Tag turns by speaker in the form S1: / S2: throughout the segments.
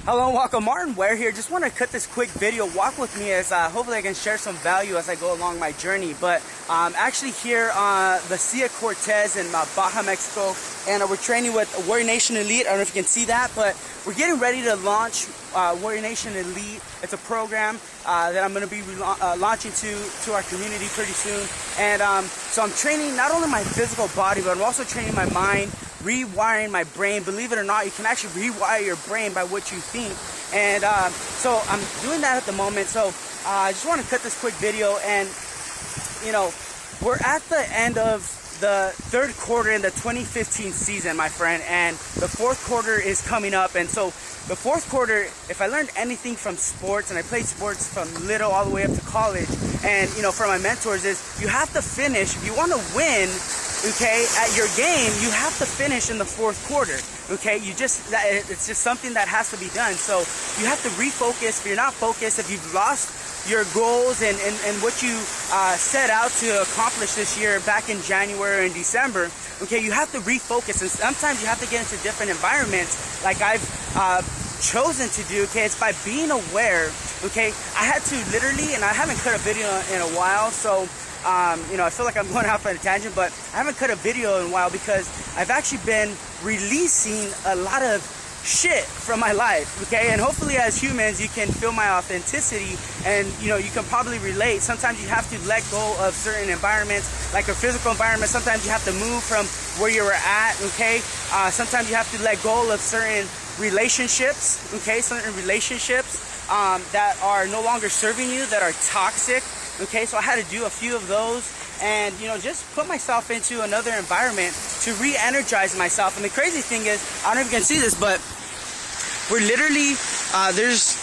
S1: Hello and welcome, Martin Ware here. Just want to cut this quick video, walk with me as hopefully I can share some value as I go along my journey. But I'm actually here on the Cia Cortez in Baja, Mexico, and we're training with Ware Nation Elite. I don't know if you can see that, but we're getting ready to launch Ware Nation Elite. It's a program that I'm going to be launching to our community pretty soon. And so I'm training not only my physical body, but I'm also training my mind, rewiring my brain. Believe it or not, you can actually rewire your brain by what you think. And so I'm doing that at the moment. So I just want to cut this quick video. And you know, we're at the end of the third quarter in the 2015 season, my friend, and the fourth quarter is coming up. And so the fourth quarter, if I learned anything from sports, and I played sports from little all the way up to college, and you know, from my mentors, is you have to finish. If you want to win, okay, at your game, you have to finish in the fourth quarter. Okay, it's just something that has to be done. So you have to refocus. If you're not focused, if you've lost your goals and what you set out to accomplish this year back in January and December, okay, you have to refocus. And sometimes you have to get into different environments, like I've chosen to do. Okay, it's by being aware. Okay, I had to literally, and I haven't cut a video in a while, so you know, I feel like I'm going off on a tangent, but I haven't cut a video in a while because I've actually been releasing a lot of shit from my life, okay? And hopefully as humans, you can feel my authenticity, and you know, you can probably relate. Sometimes you have to let go of certain environments, like a physical environment. Sometimes you have to move from where you were at, okay? Sometimes you have to let go of certain relationships, okay? Certain relationships that are no longer serving you, that are toxic. Okay, so I had to do a few of those, and you know, just put myself into another environment to re-energize myself. And the crazy thing is, I don't know if you can see this, but we're literally there's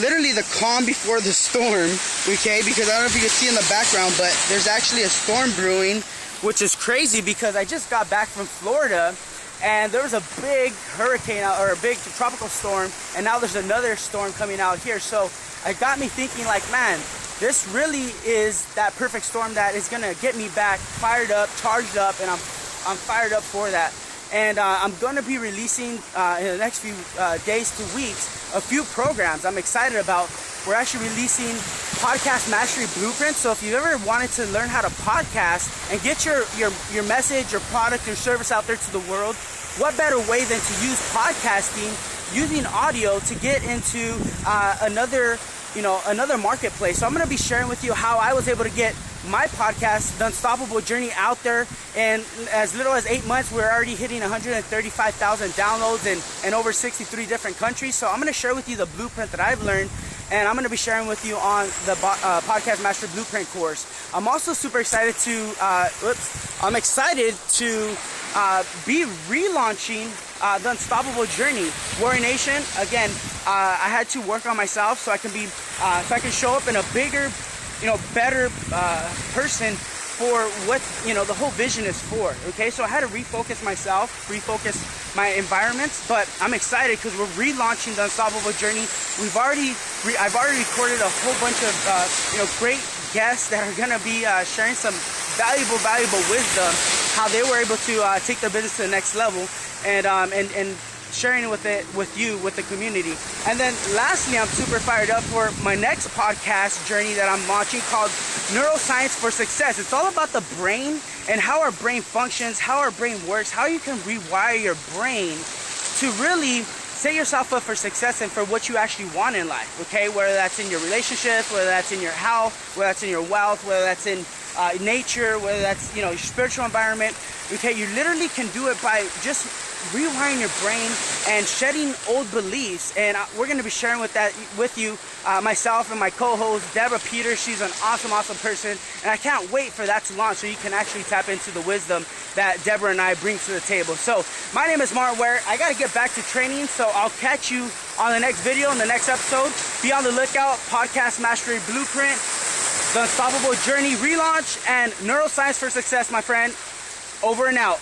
S1: literally the calm before the storm. Okay, because I don't know if you can see in the background, but there's actually a storm brewing, which is crazy because I just got back from Florida, and there was a big hurricane or a big tropical storm, and now there's another storm coming out here. So it got me thinking, like, man, this really is that perfect storm that is gonna get me back fired up, charged up, and I'm fired up for that. And I'm gonna be releasing in the next few days to weeks a few programs I'm excited about. We're actually releasing Podcast Mastery Blueprint. So if you've ever wanted to learn how to podcast and get your message, your product, your service out there to the world, what better way than to use podcasting, using audio to get into another marketplace. So I'm going to be sharing with you how I was able to get my podcast, The Unstoppable Journey, out there. And as little as 8 months, we're already hitting 135,000 downloads in over 63 different countries. So I'm going to share with you the blueprint that I've learned, and I'm going to be sharing with you on the Podcast Master Blueprint course. I'm also super excited to be relaunching The Unstoppable Journey. Ware Nation, again, I had to work on myself so I can be, so I can show up in a bigger, better person for what, the whole vision is for. Okay, so I had to refocus myself, refocus my environments, but I'm excited because we're relaunching The Unstoppable Journey. I've already recorded a whole bunch of, great guests that are gonna be sharing some valuable wisdom, how they were able to take their business to the next level, and sharing with the community. And then lastly, I'm super fired up for my next podcast journey that I'm launching, called Neuroscience for Success. It's all about the brain and how our brain functions, how our brain works, how you can rewire your brain to really set yourself up for success and for what you actually want in life. Okay, whether that's in your relationships, whether that's in your health, whether that's in your wealth, whether that's in nature, whether that's your spiritual environment. Okay, you literally can do it by just rewiring your brain and shedding old beliefs. And we're going to be sharing with you, myself and my co-host Deborah Peters. She's an awesome person, and I can't wait for that to launch so you can actually tap into the wisdom that Deborah and I bring to the table. So my name is Martin Ware. I got to get back to training, so I'll catch you on the next video, in the next episode. Be on the lookout. Podcast Mastery Blueprint, The Unstoppable Journey relaunch, and Neuroscience for Success, my friend. Over and out.